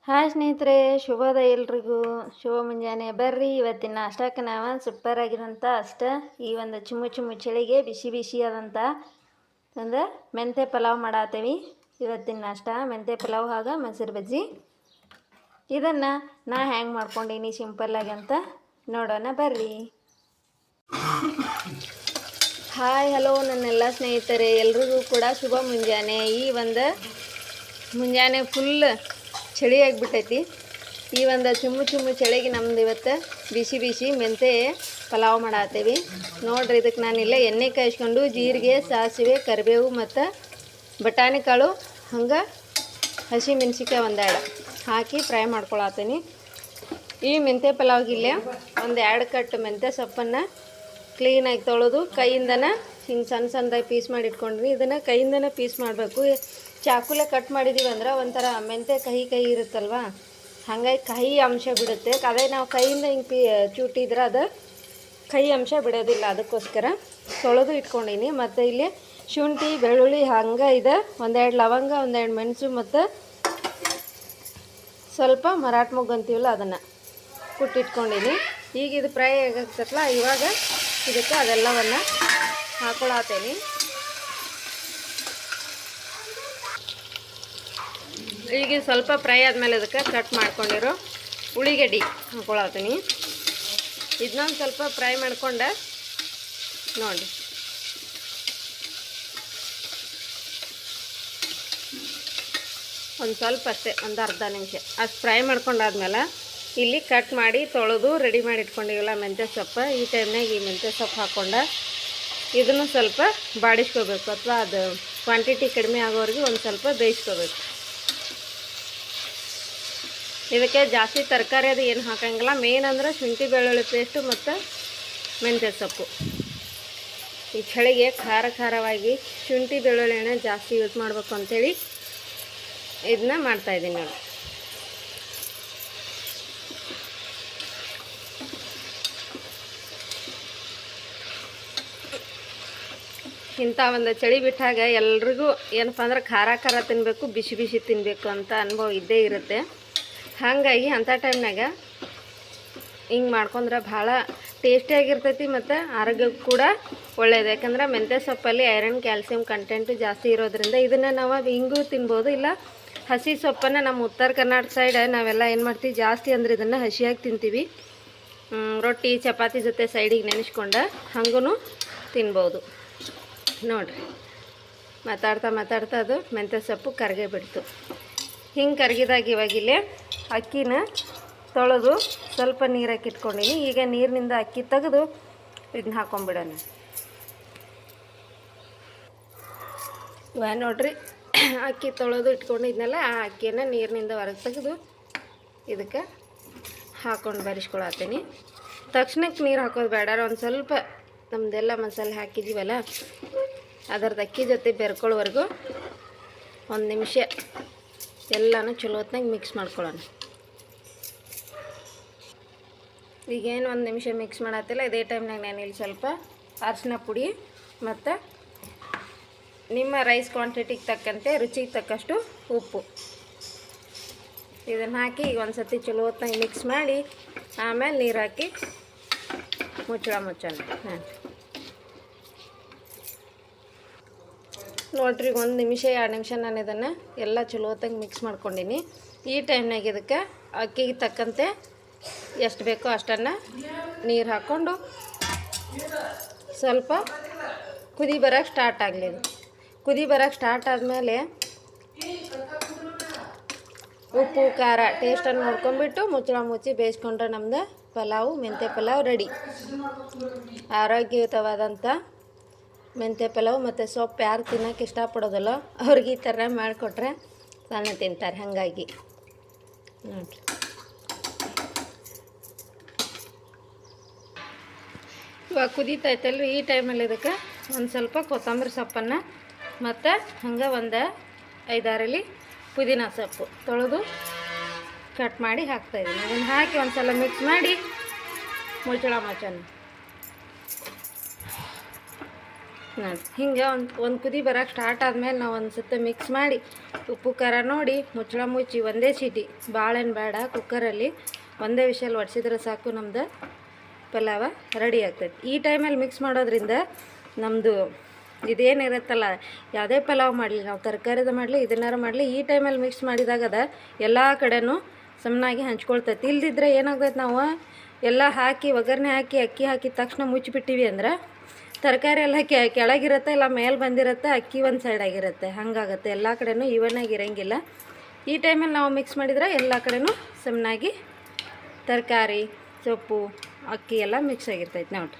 Hi ಸ್ನೇಹಿತರೆ, ಶುಭೋದಯ ಎಲ್ರಿಗೂ. ಶುಭ ಮುಂಜಾನೆ. ಬರ್ರಿ ಇವತ್ತಿನ ನಾಷ್ಟಕ್ಕೆ ನಾವು ಸೂಪರ್ ಆಗಿರೋಂಥ ಈ ಒಂದು ಚುಮ್ಮು ಚಳಿಗೆ ಬಿಸಿ ಬಿಸಿಯಾದಂಥ ಒಂದು ಮೆಂತ್ಯ ಪಲಾವ್ ಮಾಡಾತೀವಿ. ಇವತ್ತಿನ ನಾಷ್ಟ ಮೆಂತ್ಯ ಪಲಾವ್ ಹಾಗೂ ಮೊಸರು ಬಜ್ಜಿ. ಇದನ್ನು ನಾ ಹ್ಯಾಂಗೆ ಮಾಡ್ಕೊಂಡೀನಿ ಸಿಂಪಲ್ಲಾಗಿ ಅಂತ ನೋಡೋಣ ಬರ್ರಿ. ಹಾಯ್ ಹಲೋ ನನ್ನೆಲ್ಲ ಸ್ನೇಹಿತರೆ, ಎಲ್ರಿಗೂ ಕೂಡ ಶುಭ ಮುಂಜಾನೆ. ಈ ಒಂದು ಮುಂಜಾನೆ ಫುಲ್ ಚಳಿ ಆಗಿಬಿಟ್ಟೈತಿ. ಈ ಒಂದು ಚುಮ್ಮು ಚಳಿಗೆ ನಮ್ದು ಇವತ್ತು ಬಿಸಿ ಬಿಸಿ ಮೆಂತ್ಯ ಪಲಾವ್ ಮಾಡಾತೀವಿ. ನೋಡ್ರಿ, ಇದಕ್ಕೆ ನಾನಿಲ್ಲ ಎಣ್ಣೆ ಕಾಯಿಸ್ಕೊಂಡು ಜೀರಿಗೆ, ಸಾಸಿವೆ, ಕರಿಬೇವು ಮತ್ತು ಬಟಾಣಿ ಕಾಳು ಹಂಗೆ ಹಸಿ ಮೆಣಸಿನ್ಕಾಯಿ ಒಂದೆರಡು ಹಾಕಿ ಫ್ರೈ ಮಾಡ್ಕೊಳತ್ತೀನಿ. ಈ ಮೆಂತ್ಯ ಪಲಾವ್ಗಿಲ್ಲೇ ಒಂದು 2 ಕಟ್ ಮೆಂತ್ಯ ಸೊಪ್ಪನ್ನು ಕ್ಲೀನಾಗಿ ತೊಳೆದು ಕೈಯಿಂದನೇ ಹಿಂಗೆ ಸಣ್ಣದಾಗಿ ಪೀಸ್ ಮಾಡಿ ಇಟ್ಕೊಂಡ್ರಿ. ಇದನ್ನು ಕೈಯಿಂದನೇ ಪೀಸ್ ಮಾಡಬೇಕು. ಚಾಕುಲೆ ಕಟ್ ಮಾಡಿದ್ದೀವಿ ಅಂದ್ರೆ ಒಂಥರ ಮೆಂತ್ಯ ಕಹಿ ಇರುತ್ತಲ್ವ, ಹಾಗಾಗಿ ಕಹಿ ಅಂಶ ಬಿಡುತ್ತೆ. ಅದೇ ನಾವು ಕೈಯಿಂದ ಹಿಂಗೆ ಚೂಟಿದ್ರೆ ಅದು ಕಹಿ ಅಂಶ ಬಿಡೋದಿಲ್ಲ. ಅದಕ್ಕೋಸ್ಕರ ತೊಳೆದು ಇಟ್ಕೊಂಡೀನಿ. ಮತ್ತು ಇಲ್ಲಿ ಶುಂಠಿ, ಬೆಳ್ಳುಳ್ಳಿ ಹಂಗೆ ಇದೆ, 1-2 ಲವಂಗ, 1-2 ಮೆಣಸು ಮತ್ತು ಸ್ವಲ್ಪ ಮರಾಠ ಮೊಗ್ಗು ಅಂತೀವಲ್ಲ ಅದನ್ನು ಕುಟ್ಟಿಟ್ಕೊಂಡೀನಿ. ಈಗ ಇದು ಫ್ರೈ ಆಗಾಗ್ತಲ್ಲ, ಇವಾಗ ಇದಕ್ಕೆ ಅದೆಲ್ಲವನ್ನು ಹಾಕೊಳತ್ತೇನೆ. ಈಗ ಸ್ವಲ್ಪ ಫ್ರೈ ಆದಮೇಲೆ ಅದಕ್ಕೆ ಕಟ್ ಮಾಡ್ಕೊಂಡಿರೋ ಉಳ್ಳಿಗಡ್ಡಿ ಹಾಕೊಳತ್ತೀನಿ. ಇದನ್ನೊಂದು ಸ್ವಲ್ಪ ಫ್ರೈ ಮಾಡ್ಕೊಂಡೆ ನೋಡಿ. ಒಂದು ಸ್ವಲ್ಪ ಅಷ್ಟೇ, ಒಂದು ಅರ್ಧ ನಿಮಿಷ ಅಷ್ಟು ಫ್ರೈ ಮಾಡ್ಕೊಂಡಾದ್ಮೇಲೆ ಇಲ್ಲಿ ಕಟ್ ಮಾಡಿ ತೊಳೆದು ರೆಡಿ ಮಾಡಿ ಇಟ್ಕೊಂಡಿವಲ್ಲ ಮೆಂತ್ಯ ಸೊಪ್ಪು, ಈ ಟೈಮ್ನಾಗ ಈ ಮೆಂತ್ಯ ಸೊಪ್ಪು ಹಾಕ್ಕೊಂಡು ಇದನ್ನು ಸ್ವಲ್ಪ ಬಾಡಿಸ್ಕೋಬೇಕು, ಅಥವಾ ಅದು ಕ್ವಾಂಟಿಟಿ ಕಡಿಮೆ ಆಗೋವರೆಗೆ ಒಂದು ಸ್ವಲ್ಪ ಬೇಯಿಸ್ಕೋಬೇಕು. ಇದಕ್ಕೆ ಜಾಸ್ತಿ ತರಕಾರಿ ಅದು ಏನು ಹಾಕೋಂಗಿಲ್ಲ. ಮೇನ್ ಅಂದ್ರೆ ಶುಂಠಿ ಬೆಳ್ಳುಳ್ಳಿ ಪೇಸ್ಟು ಮತ್ತು ಮೆಂತ್ಯ ಸೊಪ್ಪು. ಈ ಚಳಿಗೆ ಖಾರವಾಗಿ ಶುಂಠಿ ಬೆಳ್ಳುಳ್ಳಿ ಎಣ್ಣೆ ಜಾಸ್ತಿ ಯೂಸ್ ಮಾಡಬೇಕು ಅಂಥೇಳಿ ಇದನ್ನ ಮಾಡ್ತಾಯಿದ್ದೀನಿ ನಾನು. ಇಂಥ ಒಂದು ಚಳಿ ಬಿಟ್ಟಾಗ ಎಲ್ರಿಗೂ ಏನಪ್ಪ ಅಂದ್ರೆ ಖಾರ ತಿನ್ನಬೇಕು, ಬಿಸಿ ತಿನ್ನಬೇಕು ಅಂತ ಅನುಭವ ಇದ್ದೇ ಇರುತ್ತೆ. ಹಾಗಾಗಿ ಅಂಥ ಟೈಮ್ನಾಗ ಹಿಂಗೆ ಮಾಡ್ಕೊಂಡ್ರೆ ಭಾಳ ಟೇಸ್ಟಿಯಾಗಿರ್ತೈತಿ ಮತ್ತು ಆರೋಗ್ಯಕ್ಕೆ ಕೂಡ ಒಳ್ಳೆಯದು. ಯಾಕಂದ್ರೆ ಮೆಂತ್ಯ ಸೊಪ್ಪಲ್ಲಿ ಐರನ್, ಕ್ಯಾಲ್ಸಿಯಂ ಕಂಟೆಂಟು ಜಾಸ್ತಿ ಇರೋದ್ರಿಂದ ಇದನ್ನು ನಾವು ಹಿಂಗೂ ತಿನ್ಬೋದು. ಇಲ್ಲ ಹಸಿ ಸೊಪ್ಪನ್ನು ನಮ್ಮ ಉತ್ತರ ಕರ್ನಾಟಕ ಸೈಡ್ ನಾವೆಲ್ಲ ಏನು ಮಾಡ್ತೀವಿ, ಜಾಸ್ತಿ ಅಂದ್ರೆ ಇದನ್ನು ಹಸಿಯಾಗಿ ತಿಂತೀವಿ. ರೊಟ್ಟಿ ಚಪಾತಿ ಜೊತೆ ಸೈಡಿಗೆ ನೆನೆಸ್ಕೊಂಡು ಹಂಗೂ ತಿನ್ಬೋದು. ನೋಡಿರಿ, ಮಾತಾಡ್ತಾ ಅದು ಮೆಂತ್ಯ ಸೊಪ್ಪು ಕರಗೇ ಬಿಡ್ತು. ಹಿಂಗೆ ಕರಗಿದಾಗ ಇವಾಗಿಲ್ಲೇ ಅಕ್ಕಿನ ತೊಳೆದು ಸ್ವಲ್ಪ ನೀರು ಹಾಕಿಟ್ಕೊಂಡಿನಿ. ಈಗ ನೀರಿನಿಂದ ಅಕ್ಕಿ ತೆಗೆದು ಇದನ್ನ ಹಾಕೊಂಡ್ಬಿಡೋಣ. ಇವಾಗ ನೋಡ್ರಿ, ಅಕ್ಕಿ ತೊಳೆದು ಇಟ್ಕೊಂಡಿದ್ನಲ್ಲ, ಆ ಅಕ್ಕಿಯನ್ನು ನೀರಿನಿಂದ ಹೊರಗೆ ತೆಗೆದು ಇದಕ್ಕೆ ಹಾಕ್ಕೊಂಡು ಬರಿಸ್ಕೊಳತ್ತೀನಿ. ತಕ್ಷಣಕ್ಕೆ ನೀರು ಹಾಕೋದು ಬೇಡ, ಒಂದು ಸ್ವಲ್ಪ ನಮ್ಮದೆಲ್ಲ ಮಸಾಲೆ ಹಾಕಿದ್ದೀವಲ್ಲ ಅದರದ್ದು ಅಕ್ಕಿ ಜೊತೆ ಬೆರ್ಕೊಳ್ಳೋವರೆಗೂ 1 ನಿಮಿಷ ಎಲ್ಲನೂ ಚಲೋ ಹೊತ್ನಾಗ ಮಿಕ್ಸ್ ಮಾಡ್ಕೊಳ್ಳೋಣ. ಈಗೇನು 1 ನಿಮಿಷ ಮಿಕ್ಸ್ ಮಾಡತ್ತಿಲ್ಲ, ಇದೇ ಟೈಮ್ನಾಗ ನಾನು ಇಲ್ಲಿ ಸ್ವಲ್ಪ ಅರಿಶಿನ ಪುಡಿ ಮತ್ತು ನಿಮ್ಮ ರೈಸ್ ಕ್ವಾಂಟಿಟಿಗೆ ತಕ್ಕಂತೆ ರುಚಿಗೆ ತಕ್ಕಷ್ಟು ಉಪ್ಪು ಇದನ್ನು ಹಾಕಿ ಈಗ ಒಂದು ಸತಿ ಚಲೋ ಹೊತ್ನಾಗ ಮಿಕ್ಸ್ ಮಾಡಿ ಆಮೇಲೆ ನೀರು ಹಾಕಿ ಮುಚ್ಚೋಣ. ನೋಡ್ರಿ, 1 ನಿಮಿಷ 2 ನಿಮಿಷ ನಾನು ಇದನ್ನು ಎಲ್ಲ ಚಲೋ ಹೊತ್ತಾಗಿ ಮಿಕ್ಸ್ ಮಾಡ್ಕೊಂಡೀನಿ. ಈ ಟೈಮ್ನಾಗ ಇದಕ್ಕೆ ಅಕ್ಕಿಗೆ ತಕ್ಕಂತೆ ಎಷ್ಟು ಬೇಕೋ ಅಷ್ಟನ್ನು ನೀರು ಹಾಕ್ಕೊಂಡು ಸ್ವಲ್ಪ ಕುದಿ ಬರೋಕ್ಕೆ ಸ್ಟಾರ್ಟ್ ಆಗಲಿ. ಇದು ಕುದಿ ಬರೋಕ್ಕೆ ಸ್ಟಾರ್ಟ್ ಆದಮೇಲೆ ಉಪ್ಪು ಖಾರ ಟೇಸ್ಟನ್ನು ನೋಡ್ಕೊಂಬಿಟ್ಟು ಮುಚ್ಚಿ ಬೇಯಿಸ್ಕೊಂಡ್ರೆ ನಮ್ಮದು ಪಲಾವು ಮೆಂತ್ಯ ಪಲಾವ್ ರೆಡಿ. ಆರೋಗ್ಯಯುತವಾದಂಥ ಮೆಂತ್ಯ ಪಲಾವ್ ಮತ್ತು ಸೊಪ್ಪು ಯಾರು ತಿನ್ನೋಕೆ ಇಷ್ಟಪಡೋದಲ್ಲ ಅವ್ರಿಗೆ ಈ ಥರ ಮಾಡಿಕೊಟ್ರೆ ತಾನೇ ತಿಂತಾರೆ. ಹಾಗಾಗಿ ನೋಡಿರಿ, ಇವಾಗ ಕುದೀತೈತಲ್ರಿ, ಈ ಟೈಮಲ್ಲಿ ಇದಕ್ಕೆ ಒಂದು ಸ್ವಲ್ಪ ಕೊತ್ತಂಬರಿ ಸೊಪ್ಪನ್ನು ಮತ್ತು ಹಂಗೆ ಒಂದು 5-6 ಪುದೀನ ಸೊಪ್ಪು ತೊಳೆದು ಕಟ್ ಮಾಡಿ ಹಾಕ್ತಾಯಿದ್ದೀನಿ. ಅದನ್ನು ಹಾಕಿ ಒಂದು ಸಲ ಮಿಕ್ಸ್ ಮಾಡಿ ಮುಚ್ಚೋಣ. ನೋಡಿ ಹಿಂಗೆ ಒಂದು ಕುದಿ ಬರೋಕ್ಕೆ ಸ್ಟಾರ್ಟ್ ಆದಮೇಲೆ ನಾವು ಒಂದು ಸತ್ತ ಮಿಕ್ಸ್ ಮಾಡಿ ಉಪ್ಪು ಖಾರ ನೋಡಿ ಮುಚ್ಚಳ ಮುಚ್ಚಿ ಒಂದೇ ಸೀಟಿ ಭಾಳೇನು ಬೇಡ ಕುಕ್ಕರಲ್ಲಿ ಒಂದೇ ವಿಷಲ್ ಒಡಿಸಿದ್ರೆ ಸಾಕು ನಮ್ದು ಪಲಾವ ರೆಡಿ ಆಗ್ತೈತೆ. ಈ ಟೈಮಲ್ಲಿ ಮಿಕ್ಸ್ ಮಾಡೋದ್ರಿಂದ ನಮ್ಮದು ಇದೇನಿರುತ್ತಲ್ಲ ಯಾವುದೇ ಪಲಾವ್ ಮಾಡಲಿ ನಾವು ತರಕಾರಿದ ಮಾಡಲಿ ಇದನ್ನಾರು ಮಾಡಲಿ ಈ ಟೈಮಲ್ಲಿ ಮಿಕ್ಸ್ ಮಾಡಿದಾಗದ ಎಲ್ಲ ಕಡೆನೂ ಸಮನಾಗಿ ಹಂಚ್ಕೊಳ್ತೈತಿ. ಇಲ್ದಿದ್ರೆ ಏನಾಗ್ತೈತೆ ನಾವು ಎಲ್ಲ ಹಾಕಿ ಒಗ್ಗರಣೆ ಹಾಕಿ ಅಕ್ಕಿ ಹಾಕಿದ ತಕ್ಷಣ ಮುಚ್ಚಿಬಿಟ್ಟಿವಿ ಅಂದ್ರೆ ತರಕಾರಿ ಎಲ್ಲ ಕೆಳಗಿರುತ್ತೆ ಇಲ್ಲ ಮೇಲೆ ಬಂದಿರುತ್ತೆ, ಅಕ್ಕಿ ಒಂದು ಸೈಡ್ ಆಗಿರುತ್ತೆ, ಹಾಗಾಗತ್ತೆ. ಎಲ್ಲ ಕಡೆನೂ ಈವನ್ನಾಗಿ ಇರೋಂಗಿಲ್ಲ. ಈ ಟೈಮಲ್ಲಿ ನಾವು ಮಿಕ್ಸ್ ಮಾಡಿದರೆ ಎಲ್ಲ ಕಡೆನೂ ಸಮನಾಗಿ ತರಕಾರಿ ಸೊಪ್ಪು ಅಕ್ಕಿ ಎಲ್ಲ ಮಿಕ್ಸ್ ಆಗಿರ್ತೈತೆ ನೋಡಿರಿ.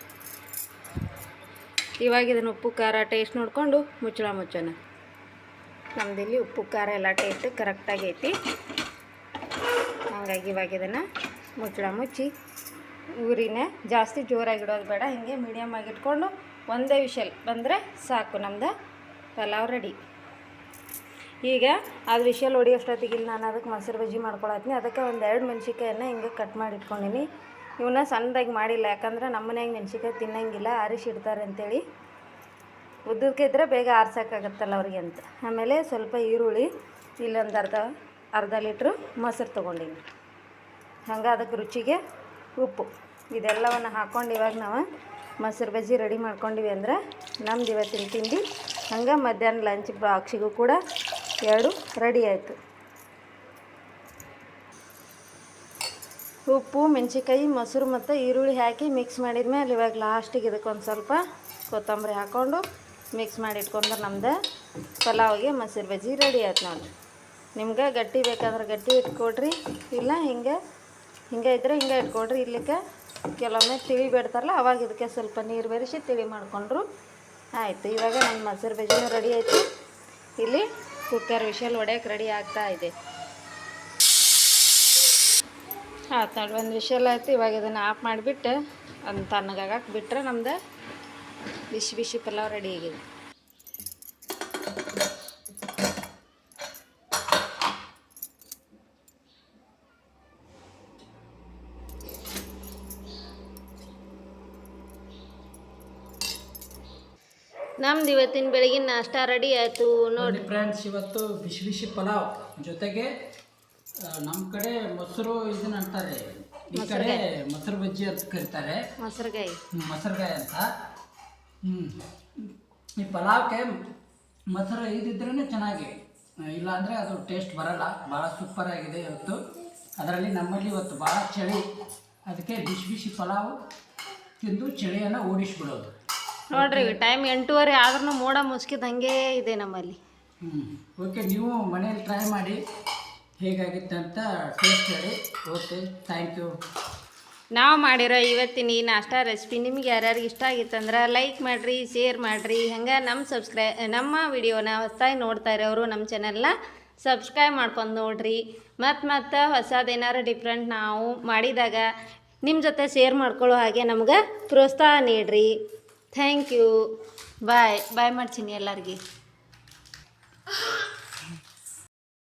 ಇವಾಗ ಇದನ್ನು ಉಪ್ಪು ಖಾರ ಟೇಸ್ಟ್ ನೋಡಿಕೊಂಡು ಮುಚ್ಚೋಣ. ನಮ್ಮದಿಲ್ಲಿ ಉಪ್ಪು ಖಾರ ಎಲ್ಲ ಟೇಸ್ಟ್ ಕರೆಕ್ಟಾಗೈತಿ. ಹಾಗಾಗಿ ಇವಾಗ ಇದನ್ನು ಮುಚ್ಚಿ ಊರಿನೇ ಜಾಸ್ತಿ ಜೋರಾಗಿಡೋದು ಬೇಡ, ಹಿಂಗೆ ಮೀಡಿಯಮ್ ಆಗಿಟ್ಕೊಂಡು ಒಂದೇ ವಿಷಲ್ ಬಂದರೆ ಸಾಕು, ನಮ್ದು ಪಲಾವ್ ರೆಡಿ. ಈಗ ಅದು ವಿಷಲ್ ಹೊಡಿಯೋಷ್ಟೊತ್ತಿಗೆ ಇಲ್ಲಿ ನಾನು ಅದಕ್ಕೆ ಮೊಸರು ಬಜ್ಜಿ ಮಾಡ್ಕೊಳತ್ತೀನಿ. ಅದಕ್ಕೆ ಒಂದು 2 ಮೆಣಸಿಕಾಯನ್ನು ಹಿಂಗೆ ಕಟ್ ಮಾಡಿ ಇಟ್ಕೊಂಡಿನಿ. ಇವನ್ನ ಸಣ್ಣದಾಗಿ ಮಾಡಿಲ್ಲ, ಯಾಕಂದ್ರೆ ನಮ್ಮ ಮನೆಯಾಗ ಮೆಣಸಿಕಾಯಿ ತಿನ್ನಂಗಿಲ್ಲ, ಆರಿಸಿಡ್ತಾರೆ ಅಂತೇಳಿ. ಉದ್ದಕ್ಕೆ ಇದ್ದರೆ ಬೇಗ ಆರ್ಸೋಕ್ಕಾಗತ್ತಲ್ಲ ಅವ್ರಿಗೆ ಅಂತ. ಆಮೇಲೆ ಸ್ವಲ್ಪ ಈರುಳ್ಳಿ, ಇಲ್ಲೊಂದು ಅರ್ಧ ಲೀಟ್ರು ಮೊಸರು ತೊಗೊಂಡಿನಿ. ಹಂಗೆ ಅದಕ್ಕೆ ರುಚಿಗೆ ಉಪ್ಪು ಇದೆಲ್ಲವನ್ನು ಹಾಕ್ಕೊಂಡು ಇವಾಗ ನಾವು ಮೊಸರು ಬಜ್ಜಿ ರೆಡಿ ಮಾಡ್ಕೊಂಡಿವಿ ಅಂದ್ರೆ ನಮ್ದು ಇವತ್ತಿನ ತಿಂಡಿ ಹಂಗೆ ಮಧ್ಯಾಹ್ನ ಲಂಚ್ ಬಾಕ್ಸಿಗೂ ಕೂಡ 2 ರೆಡಿ ಆಯಿತು. ಉಪ್ಪು ಮೆಣಸಿಕಾಯಿ ಮೊಸರು ಮತ್ತು ಈರುಳ್ಳಿ ಹಾಕಿ ಮಿಕ್ಸ್ ಮಾಡಿದ್ಮೇಲೆ ಇವಾಗ ಲಾಸ್ಟಿಗೆ ಇದಕ್ಕೊಂದು ಸ್ವಲ್ಪ ಕೊತ್ತಂಬರಿ ಹಾಕ್ಕೊಂಡು ಮಿಕ್ಸ್ ಮಾಡಿ ಇಟ್ಕೊಂಡ್ರೆ ನಮ್ದು ಪಲಾವಿಗೆ ಮೊಸರು ಬಜ್ಜಿ ರೆಡಿ ಆಯ್ತು ನೋಡಿರಿ. ನಿಮ್ಗೆ ಗಟ್ಟಿ ಬೇಕಾದ್ರೆ ಗಟ್ಟಿ ಇಟ್ಕೊಡ್ರಿ, ಇಲ್ಲ ಹಿಂಗೆ ಇದ್ದರೆ ಹಿಂಗೆ ಇಟ್ಕೊಡ್ರಿ. ಇಲ್ಲಿಕ್ಕೆ ಕೆಲವೊಮ್ಮೆ ತಿಳಿ ಬಿಡ್ತಾರಲ್ಲ ಅವಾಗ ಇದಕ್ಕೆ ಸ್ವಲ್ಪ ನೀರು ಬೆರೆಸಿ ತಿಳಿ ಮಾಡಿಕೊಂಡ್ರು ಆಯಿತು. ಇವಾಗ ನಮ್ಮ ಮೊಸರು ಬಜ್ಜಿನೂ ರೆಡಿ ಆಯಿತು. ಇಲ್ಲಿ ಕುಕ್ಕರ್ ವಿಷಲ್ ಹೊಡ್ಯೋಕೆ ರೆಡಿ ಆಗ್ತಾ ಇದೆ. ಆಯ್ತು ನೋಡಿ, ಒಂದು ವಿಷಲ್ ಆಯಿತು. ಇವಾಗ ಇದನ್ನು ಆಫ್ ಮಾಡಿಬಿಟ್ಟು ಒಂದು ತಣ್ಣಗಾಗಕ್ಕೆ ಬಿಟ್ಟರೆ ನಮ್ದು ಬಿಸಿ ಪಲಾವ್ ರೆಡಿ ಆಗಿದೆ. ನಮ್ದು ಇವತ್ತಿನ ಬೆಳಗಿನ ನಾಷ್ಟ ರೆಡಿ ಆಯಿತು ನೋಡಿ ಫ್ರೆಂಡ್ಸ್. ಇವತ್ತು ಬಿಸಿ ಪಲಾವ್ ಜೊತೆಗೆ ನಮ್ಮ ಕಡೆ ಮೊಸರು ಇದನ್ನ ಅಂತಾರೆ, ಈ ಕಡೆ ಮೊಸರು ಬಜ್ಜಿ ಅಂತ ಕರೀತಾರೆ, ಮೊಸರುಗಾಯಿ ಅಂತ. ಈ ಪಲಾವ್ಗೆ ಮೊಸರು ಇದ್ದಿದ್ರೇ ಚೆನ್ನಾಗಿ, ಇಲ್ಲಾಂದರೆ ಅದು ಟೇಸ್ಟ್ ಬರಲ್ಲ. ಭಾಳ ಸೂಪರ್ ಆಗಿದೆ ಇವತ್ತು. ಅದರಲ್ಲಿ ನಮ್ಮಲ್ಲಿ ಇವತ್ತು ಭಾಳ ಚಳಿ, ಅದಕ್ಕೆ ಬಿಸಿ ಪಲಾವ್ ತಿಂದು ಚಳಿಯನ್ನು ಓಡಿಸ್ಬಿಡೋದು ನೋಡ್ರಿ. ಟೈಮ್ 8:30 ಆದ್ರೂ ಮೋಡ ಮುಸ್ಕಿದಂಗೆ ಇದೆ ನಮ್ಮಲ್ಲಿ. ಓಕೆ, ನೀವು ಮನೇಲಿ ಟ್ರೈ ಮಾಡಿ ಹೇಗಾಗಿತ್ತು ಅಂತ ಟೇಸ್ಟ್ ಹೇಳಿ. Okay, thank you. ನಾವು ಮಾಡಿರೋ ಇವತ್ತಿನ ಈ ನಾಷ್ಟ ರೆಸಿಪಿ ನಿಮ್ಗೆ ಯಾರ್ಯಾರಿಗೆ ಇಷ್ಟ ಆಗಿತ್ತಂದ್ರೆ ಲೈಕ್ ಮಾಡಿರಿ, ಶೇರ್ ಮಾಡಿರಿ. ಹಂಗೆ ನಮ್ಮ ವಿಡಿಯೋನ ಹೊಸದಾಗಿ ನೋಡ್ತಾ ಇರೋರು ನಮ್ಮ ಚಾನಲ್ನ ಸಬ್ಸ್ಕ್ರೈಬ್ ಮಾಡ್ಕೊಂಡು ನೋಡ್ರಿ. ಮತ್ತು ಹೊಸದೇನಾರು ಡಿಫ್ರೆಂಟ್ ನಾವು ಮಾಡಿದಾಗ ನಿಮ್ಮ ಜೊತೆ ಶೇರ್ ಮಾಡ್ಕೊಳ್ಳೋ ಹಾಗೆ ನಮ್ಗೆ ಪ್ರೋತ್ಸಾಹ ನೀಡ್ರಿ. Thank you. ಬಾಯ್ ಮಾಡ್ತೀನಿ ಎಲ್ಲರಿಗೆ.